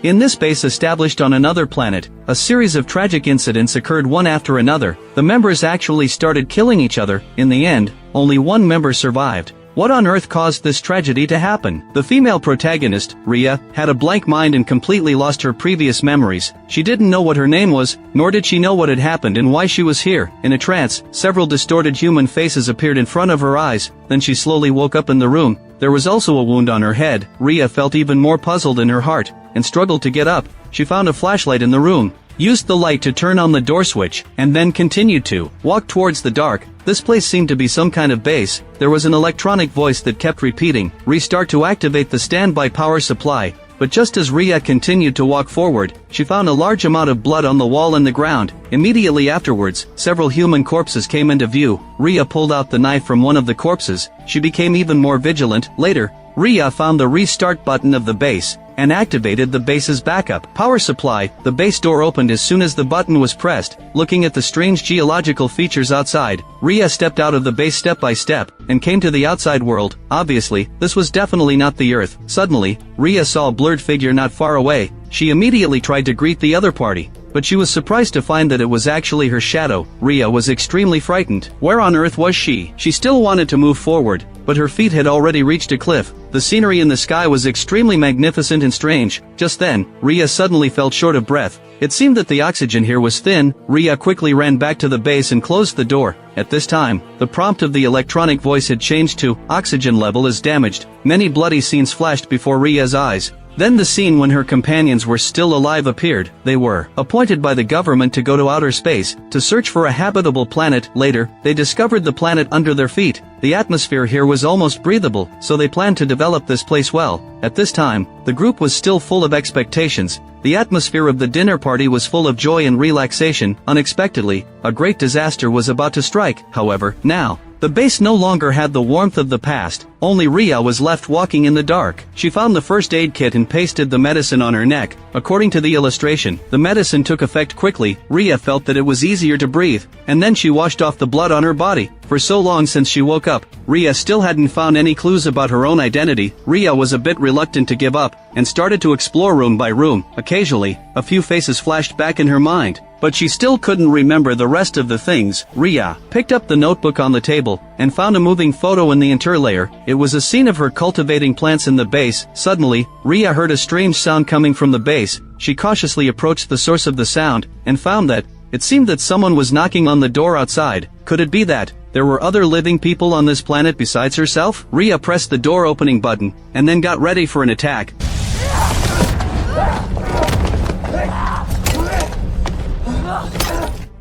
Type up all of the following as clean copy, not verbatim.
In this base established on another planet, a series of tragic incidents occurred one after another. The members actually started killing each other. In the end, only one member survived. What on earth caused this tragedy to happen? The female protagonist, Rhea, had a blank mind and completely lost her previous memories. She didn't know what her name was, nor did she know what had happened and why she was here. In a trance, several distorted human faces appeared in front of her eyes, then she slowly woke up in the room. There was also a wound on her head. Rhea felt even more puzzled in her heart, and struggled to get up. She found a flashlight in the room, used the light to turn on the door switch, and then continued to walk towards the dark. This place seemed to be some kind of base. There was an electronic voice that kept repeating, "Restart to activate the standby power supply." But just as Rhea continued to walk forward, she found a large amount of blood on the wall and the ground. Immediately afterwards, several human corpses came into view. Rhea pulled out the knife from one of the corpses. She became even more vigilant. Later, Rhea found the restart button of the base, and activated the base's backup power supply. The base door opened as soon as the button was pressed. Looking at the strange geological features outside, Rhea stepped out of the base step by step, and came to the outside world. Obviously, this was definitely not the Earth. Suddenly, Rhea saw a blurred figure not far away. She immediately tried to greet the other party, but she was surprised to find that it was actually her shadow. Rhea was extremely frightened. Where on earth was she? She still wanted to move forward, but her feet had already reached a cliff. The scenery in the sky was extremely magnificent and strange. Just then, Rhea suddenly felt short of breath. It seemed that the oxygen here was thin. Rhea quickly ran back to the base and closed the door. At this time, the prompt of the electronic voice had changed to, "Oxygen level is damaged." Many bloody scenes flashed before Rhea's eyes. Then the scene when her companions were still alive appeared. They were appointed by the government to go to outer space, to search for a habitable planet. Later, they discovered the planet under their feet. The atmosphere here was almost breathable, so they planned to develop this place well. At this time, the group was still full of expectations. The atmosphere of the dinner party was full of joy and relaxation. Unexpectedly, a great disaster was about to strike. However, now, the base no longer had the warmth of the past. Only Rhea was left walking in the dark. She found the first aid kit and pasted the medicine on her neck. According to the illustration, the medicine took effect quickly. Rhea felt that it was easier to breathe, and then she washed off the blood on her body. For so long since she woke up, Rhea still hadn't found any clues about her own identity. Rhea was a bit reluctant to give up, and started to explore room by room. Occasionally, a few faces flashed back in her mind, but she still couldn't remember the rest of the things. Rhea picked up the notebook on the table, and found a moving photo in the interlayer. It was a scene of her cultivating plants in the base. Suddenly, Rhea heard a strange sound coming from the base. She cautiously approached the source of the sound, and found that, it seemed that someone was knocking on the door outside. Could it be that there were other living people on this planet besides herself? Rhea pressed the door opening button, and then got ready for an attack.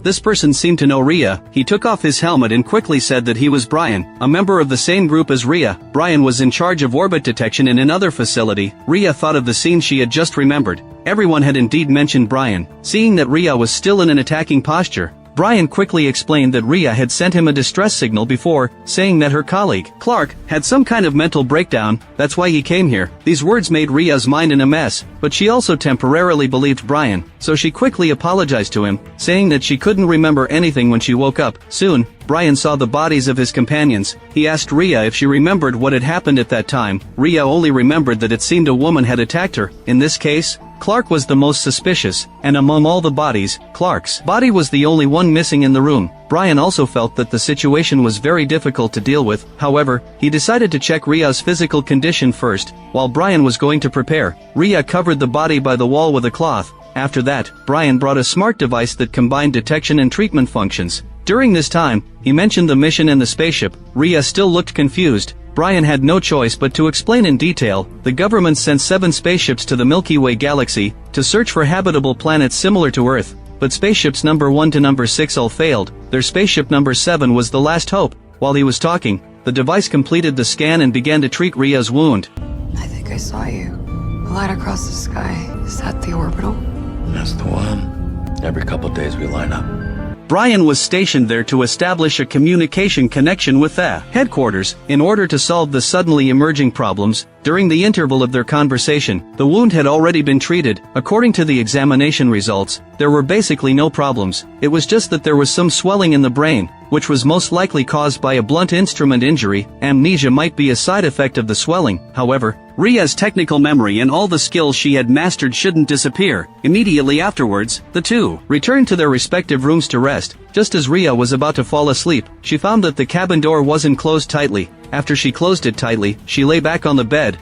This person seemed to know Rhea. He took off his helmet and quickly said that he was Brian, a member of the same group as Rhea. Brian was in charge of orbit detection in another facility. Rhea thought of the scene she had just remembered. Everyone had indeed mentioned Brian. Seeing that Rhea was still in an attacking posture, Brian quickly explained that Rhea had sent him a distress signal before, saying that her colleague, Clark, had some kind of mental breakdown. That's why he came here. These words made Rhea's mind in a mess, but she also temporarily believed Brian, so she quickly apologized to him, saying that she couldn't remember anything when she woke up. Soon, Brian saw the bodies of his companions. He asked Rhea if she remembered what had happened at that time. Rhea only remembered that it seemed a woman had attacked her. In this case, Clark was the most suspicious, and among all the bodies, Clark's body was the only one missing in the room. Brian also felt that the situation was very difficult to deal with. However, he decided to check Rhea's physical condition first. While Brian was going to prepare, Rhea covered the body by the wall with a cloth. After that, Brian brought a smart device that combined detection and treatment functions. During this time, he mentioned the mission and the spaceship. Rhea still looked confused. Brian had no choice but to explain in detail. The government sent 7 spaceships to the Milky Way galaxy to search for habitable planets similar to Earth, but spaceships number 1 to number 6 all failed. Their spaceship number 7 was the last hope. While he was talking, the device completed the scan and began to treat Rhea's wound. I think I saw you. A light across the sky. Is that the orbital? That's the one. Every couple days we line up. Brian was stationed there to establish a communication connection with the headquarters, in order to solve the suddenly emerging problems. During the interval of their conversation, the wound had already been treated. According to the examination results, there were basically no problems. It was just that there was some swelling in the brain, which was most likely caused by a blunt instrument injury. Amnesia might be a side effect of the swelling. However, Ria's technical memory and all the skills she had mastered shouldn't disappear. Immediately afterwards, the two returned to their respective rooms to rest. Just as Ria was about to fall asleep, she found that the cabin door wasn't closed tightly. After she closed it tightly, she lay back on the bed.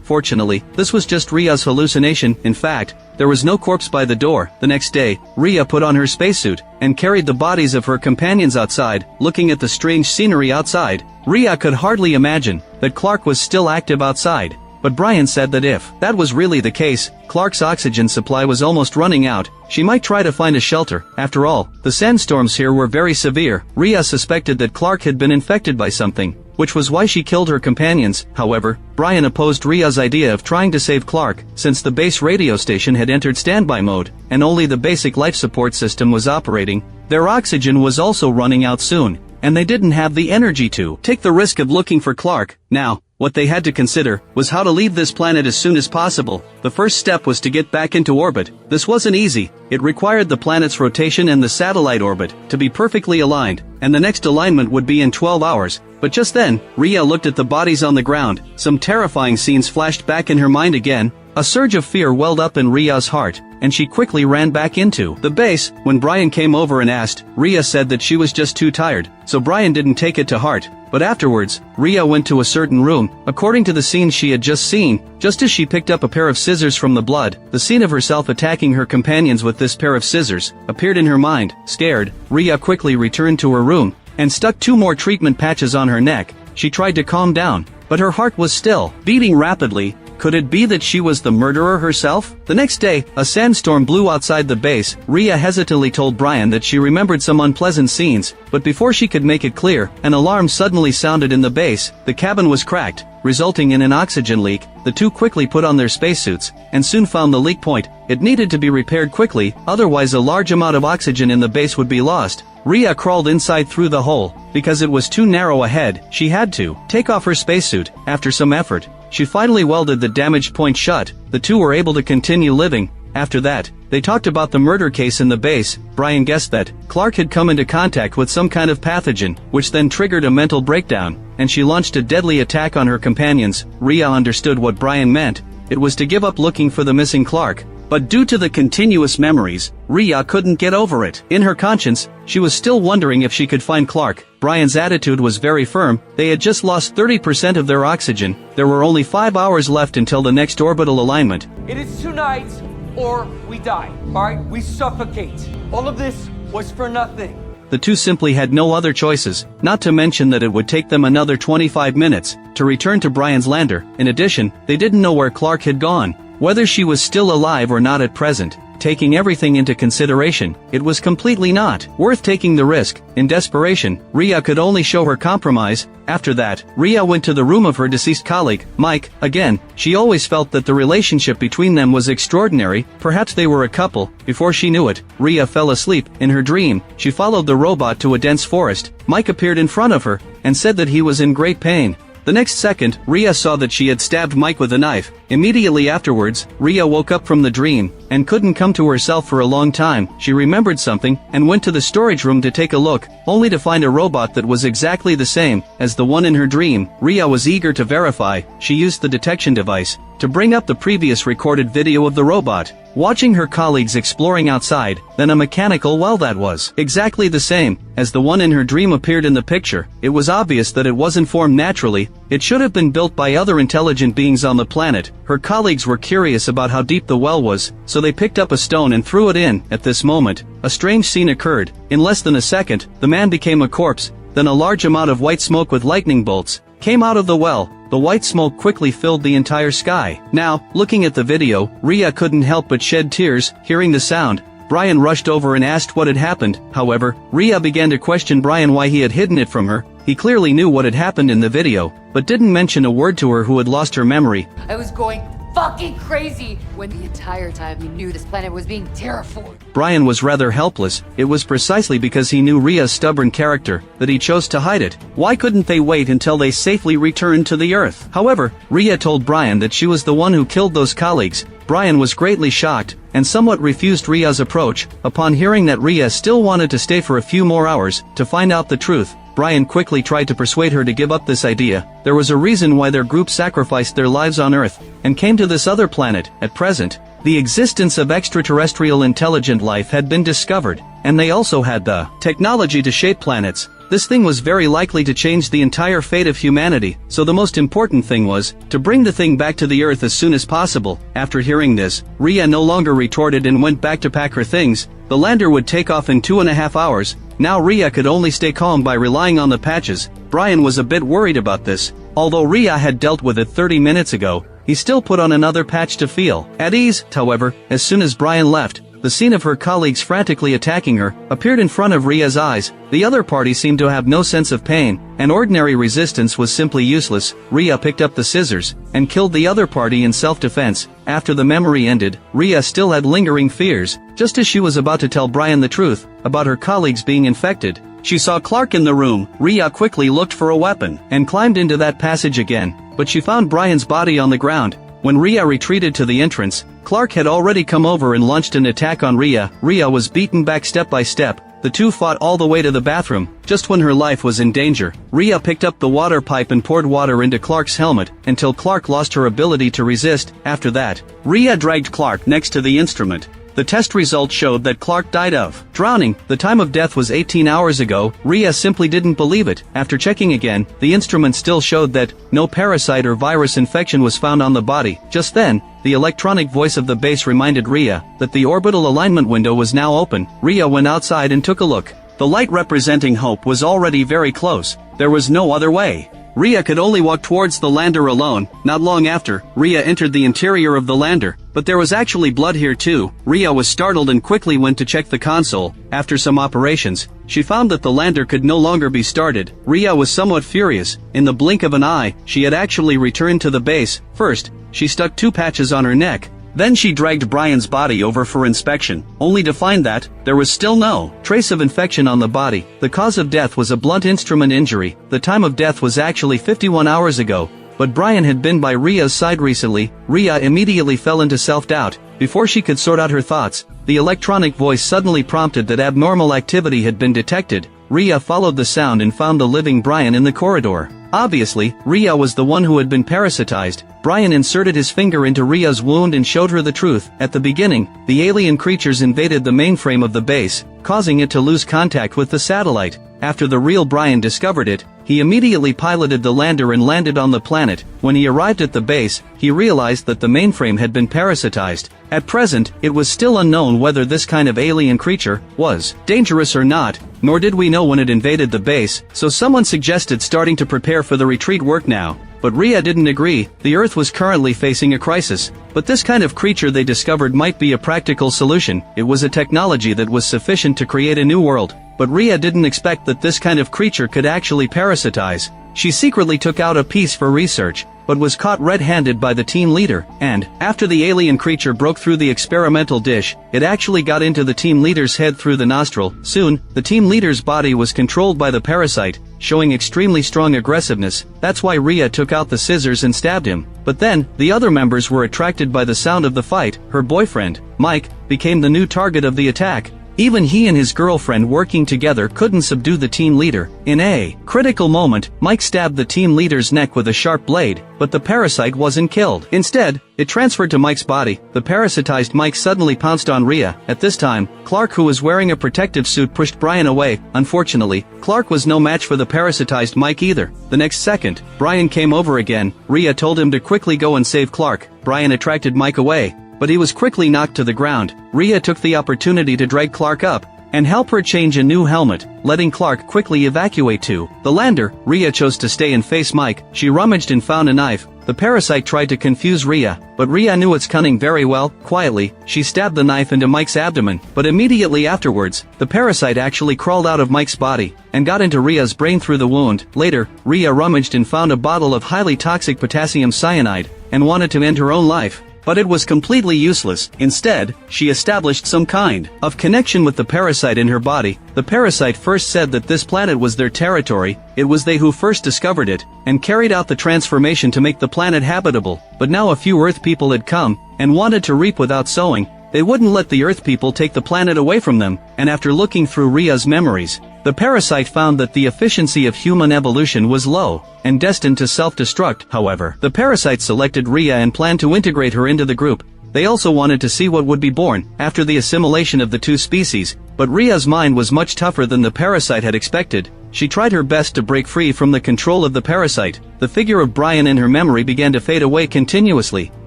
Fortunately, this was just Ria's hallucination. In fact, there was no corpse by the door. The next day, Ria put on her spacesuit and carried the bodies of her companions outside. Looking at the strange scenery outside, Ria could hardly imagine that Clark was still active outside. But Brian said that if that was really the case, Clark's oxygen supply was almost running out. She might try to find a shelter. After all, the sandstorms here were very severe. Ria suspected that Clark had been infected by something, which was why she killed her companions. However, Brian opposed Ria's idea of trying to save Clark, since the base radio station had entered standby mode, and only the basic life support system was operating. Their oxygen was also running out soon, and they didn't have the energy to take the risk of looking for Clark. Now, what they had to consider was how to leave this planet as soon as possible. The first step was to get back into orbit. This wasn't easy. It required the planet's rotation and the satellite orbit to be perfectly aligned, and the next alignment would be in 12 hours. But just then, Ria looked at the bodies on the ground. Some terrifying scenes flashed back in her mind again. A surge of fear welled up in Ria's heart, and she quickly ran back into the base. When Brian came over and asked, Ria said that she was just too tired, so Brian didn't take it to heart. But afterwards, Ria went to a certain room. According to the scene she had just seen, just as she picked up a pair of scissors from the blood, the scene of herself attacking her companions with this pair of scissors appeared in her mind. Scared, Ria quickly returned to her room and stuck 2 more treatment patches on her neck. She tried to calm down, but her heart was still beating rapidly. Could it be that she was the murderer herself? The next day, a sandstorm blew outside the base. Ria hesitantly told Brian that she remembered some unpleasant scenes, but before she could make it clear, an alarm suddenly sounded in the base. The cabin was cracked, resulting in an oxygen leak. The two quickly put on their spacesuits, and soon found the leak point. It needed to be repaired quickly, otherwise a large amount of oxygen in the base would be lost. Ria crawled inside through the hole. Because it was too narrow ahead, she had to take off her spacesuit. After some effort, she finally welded the damaged point shut. The two were able to continue living. After that, they talked about the murder case in the base. Brian guessed that Clark had come into contact with some kind of pathogen, which then triggered a mental breakdown, and she launched a deadly attack on her companions. Ria understood what Brian meant. It was to give up looking for the missing Clark. But due to the continuous memories, Ria couldn't get over it. In her conscience, she was still wondering if she could find Clark. Brian's attitude was very firm. They had just lost 30% of their oxygen. There were only 5 hours left until the next orbital alignment. It is tonight, or we die. Alright? We suffocate. All of this was for nothing. The two simply had no other choices, not to mention that it would take them another 25 minutes to return to Brian's lander. In addition, they didn't know where Clark had gone, whether she was still alive or not at present. Taking everything into consideration, it was completely not worth taking the risk. In desperation, Ria could only show her compromise. After that, Ria went to the room of her deceased colleague, Mike. Again, she always felt that the relationship between them was extraordinary. Perhaps they were a couple. Before she knew it, Ria fell asleep. In her dream, she followed the robot to a dense forest. Mike appeared in front of her and said that he was in great pain. The next second, Ria saw that she had stabbed Mike with a knife. Immediately afterwards, Ria woke up from the dream and couldn't come to herself for a long time. She remembered something and went to the storage room to take a look, only to find a robot that was exactly the same as the one in her dream. Ria was eager to verify. She used the detection device to bring up the previous recorded video of the robot watching her colleagues exploring outside. Then a mechanical well that was exactly the same as the one in her dream appeared in the picture. It was obvious that it wasn't formed naturally. It should have been built by other intelligent beings on the planet. Her colleagues were curious about how deep the well was, so they picked up a stone and threw it in. At this moment, a strange scene occurred. In less than a second, the man became a corpse. Then a large amount of white smoke with lightning bolts came out of the well. The white smoke quickly filled the entire sky. Now, looking at the video, Ria couldn't help but shed tears. Hearing the sound, Brian rushed over and asked what had happened. However, Ria began to question Brian why he had hidden it from her. He clearly knew what had happened in the video, but didn't mention a word to her who had lost her memory. I was going fucking crazy when the entire time he knew this planet was being terraformed. Brian was rather helpless. It was precisely because he knew Rhea's stubborn character that he chose to hide it. Why couldn't they wait until they safely returned to the Earth? However, Rhea told Brian that she was the one who killed those colleagues. Brian was greatly shocked, and somewhat refused Rhea's approach. Upon hearing that Rhea still wanted to stay for a few more hours to find out the truth, Brian quickly tried to persuade her to give up this idea. There was a reason why their group sacrificed their lives on Earth, and came to this other planet. At present, the existence of extraterrestrial intelligent life had been discovered, and they also had the technology to shape planets. This thing was very likely to change the entire fate of humanity, so the most important thing was to bring the thing back to the Earth as soon as possible. After hearing this, Rhea no longer retorted and went back to pack her things. The lander would take off in 2.5 hours. Now Rhea could only stay calm by relying on the patches. Brian was a bit worried about this. Although Rhea had dealt with it 30 minutes ago, he still put on another patch to feel at ease. However, as soon as Brian left, the scene of her colleagues frantically attacking her appeared in front of Rhea's eyes. The other party seemed to have no sense of pain, and ordinary resistance was simply useless. Rhea picked up the scissors and killed the other party in self-defense. After the memory ended, Rhea still had lingering fears. Just as she was about to tell Brian the truth about her colleagues being infected, she saw Clark in the room. Rhea quickly looked for a weapon and climbed into that passage again, but she found Brian's body on the ground. When Rhea retreated to the entrance, Clark had already come over and launched an attack on Rhea. Rhea was beaten back step by step. The two fought all the way to the bathroom. Just when her life was in danger, Rhea picked up the water pipe and poured water into Clark's helmet until Clark lost her ability to resist. After that, Rhea dragged Clark next to the instrument. The test results showed that Clark died of drowning. The time of death was 18 hours ago. Rhea simply didn't believe it. After checking again, the instrument still showed that no parasite or virus infection was found on the body. Just then, the electronic voice of the base reminded Rhea that the orbital alignment window was now open. Rhea went outside and took a look. The light representing hope was already very close. There was no other way. Rhea could only walk towards the lander alone. Not long after, Rhea entered the interior of the lander, but there was actually blood here too. Rhea was startled and quickly went to check the console. After some operations, she found that the lander could no longer be started. Rhea was somewhat furious. In the blink of an eye, she had actually returned to the base. First, she stuck 2 patches on her neck. Then she dragged Brian's body over for inspection, only to find that there was still no trace of infection on the body. The cause of death was a blunt instrument injury. The time of death was actually 51 hours ago, but Brian had been by Rhea's side recently. Rhea immediately fell into self-doubt. Before she could sort out her thoughts, the electronic voice suddenly prompted that abnormal activity had been detected. Rhea followed the sound and found the living Brian in the corridor. Obviously, Rhea was the one who had been parasitized. Brian inserted his finger into Rhea's wound and showed her the truth. At the beginning, the alien creatures invaded the mainframe of the base, causing it to lose contact with the satellite. After the real Brian discovered it, he immediately piloted the lander and landed on the planet. When he arrived at the base, he realized that the mainframe had been parasitized. At present, it was still unknown whether this kind of alien creature was dangerous or not, nor did we know when it invaded the base, so someone suggested starting to prepare for the retreat work now. But Rhea didn't agree. The Earth was currently facing a crisis. But this kind of creature they discovered might be a practical solution. It was a technology that was sufficient to create a new world. But Rhea didn't expect that this kind of creature could actually parasitize. She secretly took out a piece for research, but was caught red-handed by the team leader, and, after the alien creature broke through the experimental dish, it actually got into the team leader's head through the nostril. Soon, the team leader's body was controlled by the parasite, showing extremely strong aggressiveness. That's why Rhea took out the scissors and stabbed him. But then, the other members were attracted by the sound of the fight. Her boyfriend, Mike, became the new target of the attack. Even he and his girlfriend working together couldn't subdue the team leader. In a critical moment, Mike stabbed the team leader's neck with a sharp blade, but the parasite wasn't killed. Instead, it transferred to Mike's body. The parasitized Mike suddenly pounced on Rhea. At this time, Clark, who was wearing a protective suit, pushed Brian away. Unfortunately, Clark was no match for the parasitized Mike either. The next second, Brian came over again. Rhea told him to quickly go and save Clark. Brian attracted Mike away, but he was quickly knocked to the ground. Rhea took the opportunity to drag Clark up and help her change a new helmet, letting Clark quickly evacuate to the lander. Rhea chose to stay and face Mike. She rummaged and found a knife. The parasite tried to confuse Rhea, but Rhea knew its cunning very well. Quietly, she stabbed the knife into Mike's abdomen, but immediately afterwards, the parasite actually crawled out of Mike's body and got into Rhea's brain through the wound. Later, Rhea rummaged and found a bottle of highly toxic potassium cyanide and wanted to end her own life. But it was completely useless. Instead, she established some kind of connection with the parasite in her body. The parasite first said that this planet was their territory, it was they who first discovered it, and carried out the transformation to make the planet habitable. But now a few Earth people had come, and wanted to reap without sowing. They wouldn't let the Earth people take the planet away from them, and after looking through Ria's memories, the parasite found that the efficiency of human evolution was low, and destined to self-destruct. However, the parasite selected Ria and planned to integrate her into the group. They also wanted to see what would be born after the assimilation of the two species, but Ria's mind was much tougher than the parasite had expected. She tried her best to break free from the control of the parasite. The figure of Brian in her memory began to fade away continuously.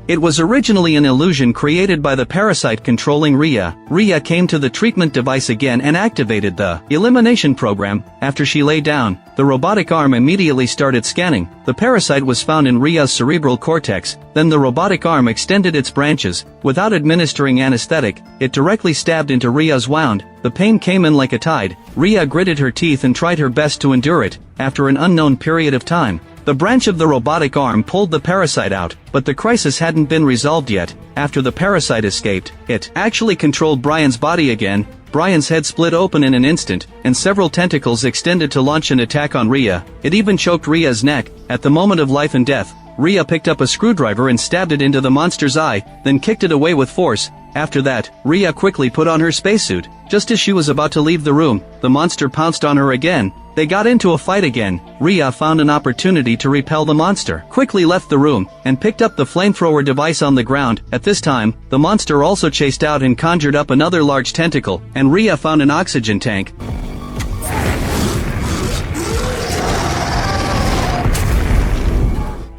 It was originally an illusion created by the parasite controlling Ria. Ria came to the treatment device again and activated the elimination program. After she lay down, the robotic arm immediately started scanning. The parasite was found in Ria's cerebral cortex. Then the robotic arm extended its branches. Without administering anesthetic, it directly stabbed into Ria's wound. The pain came in like a tide. Ria gritted her teeth and tried her best to endure it. After an unknown period of time, the branch of the robotic arm pulled the parasite out, but the crisis hadn't been resolved yet. After the parasite escaped, it actually controlled Brian's body again. Brian's head split open in an instant, and several tentacles extended to launch an attack on Ria. It even choked Ria's neck. At the moment of life and death, Ria picked up a screwdriver and stabbed it into the monster's eye, then kicked it away with force. After that, Ria quickly put on her spacesuit. Just as she was about to leave the room, the monster pounced on her again. They got into a fight again. Ria found an opportunity to repel the monster, quickly left the room, and picked up the flamethrower device on the ground. At this time, the monster also chased out and conjured up another large tentacle, and Ria found an oxygen tank.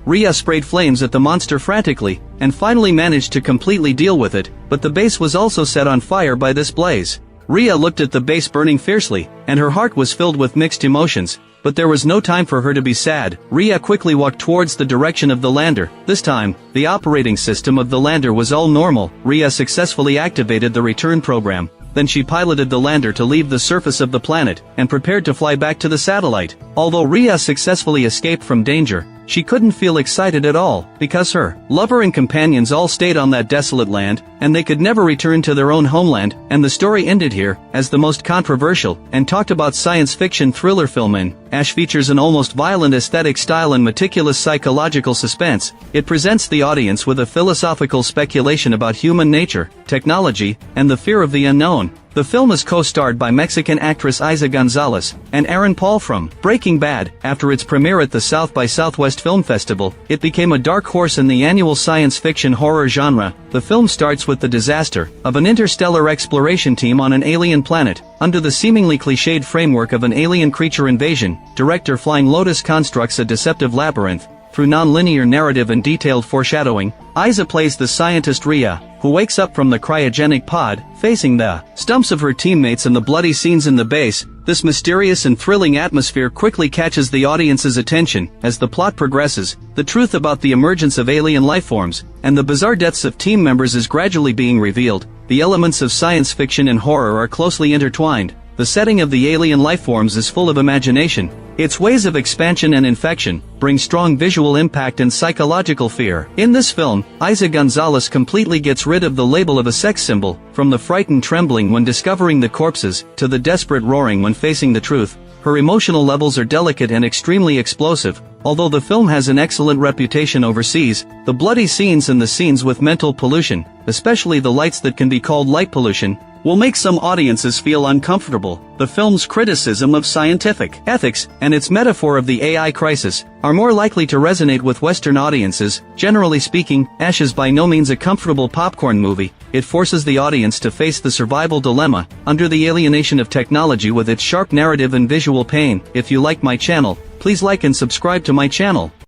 Ria sprayed flames at the monster frantically, and finally managed to completely deal with it, but the base was also set on fire by this blaze. Ria looked at the base burning fiercely, and her heart was filled with mixed emotions, but there was no time for her to be sad. Ria quickly walked towards the direction of the lander. This time, the operating system of the lander was all normal. Ria successfully activated the return program. Then she piloted the lander to leave the surface of the planet, and prepared to fly back to the satellite. Although Ria successfully escaped from danger, she couldn't feel excited at all, because her lover and companions all stayed on that desolate land, and they could never return to their own homeland. And the story ended here, as the most controversial and talked about science fiction thriller film Ash features an almost violent aesthetic style and meticulous psychological suspense. It presents the audience with a philosophical speculation about human nature, technology, and the fear of the unknown. The film is co-starred by Mexican actress Isa Gonzalez and Aaron Paul from Breaking Bad. After its premiere at the South by Southwest Film Festival, it became a dark horse in the annual science fiction horror genre. The film starts with the disaster of an interstellar exploration team on an alien planet. Under the seemingly cliched framework of an alien creature invasion, director Flying Lotus constructs a deceptive labyrinth. Through non-linear narrative and detailed foreshadowing, Isa plays the scientist Ria, who wakes up from the cryogenic pod, facing the stumps of her teammates and the bloody scenes in the base. This mysterious and thrilling atmosphere quickly catches the audience's attention. As the plot progresses, the truth about the emergence of alien lifeforms and the bizarre deaths of team members is gradually being revealed. The elements of science fiction and horror are closely intertwined. The setting of the alien lifeforms is full of imagination. Its ways of expansion and infection bring strong visual impact and psychological fear. In this film, Isa Gonzalez completely gets rid of the label of a sex symbol, from the frightened trembling when discovering the corpses, to the desperate roaring when facing the truth. Her emotional levels are delicate and extremely explosive. Although the film has an excellent reputation overseas, the bloody scenes and the scenes with mental pollution, especially the lights that can be called light pollution, will make some audiences feel uncomfortable. The film's criticism of scientific ethics and its metaphor of the AI crisis are more likely to resonate with Western audiences. Generally speaking, Ash is by no means a comfortable popcorn movie. It forces the audience to face the survival dilemma under the alienation of technology with its sharp narrative and visual pain. If you like my channel, please like and subscribe to my channel.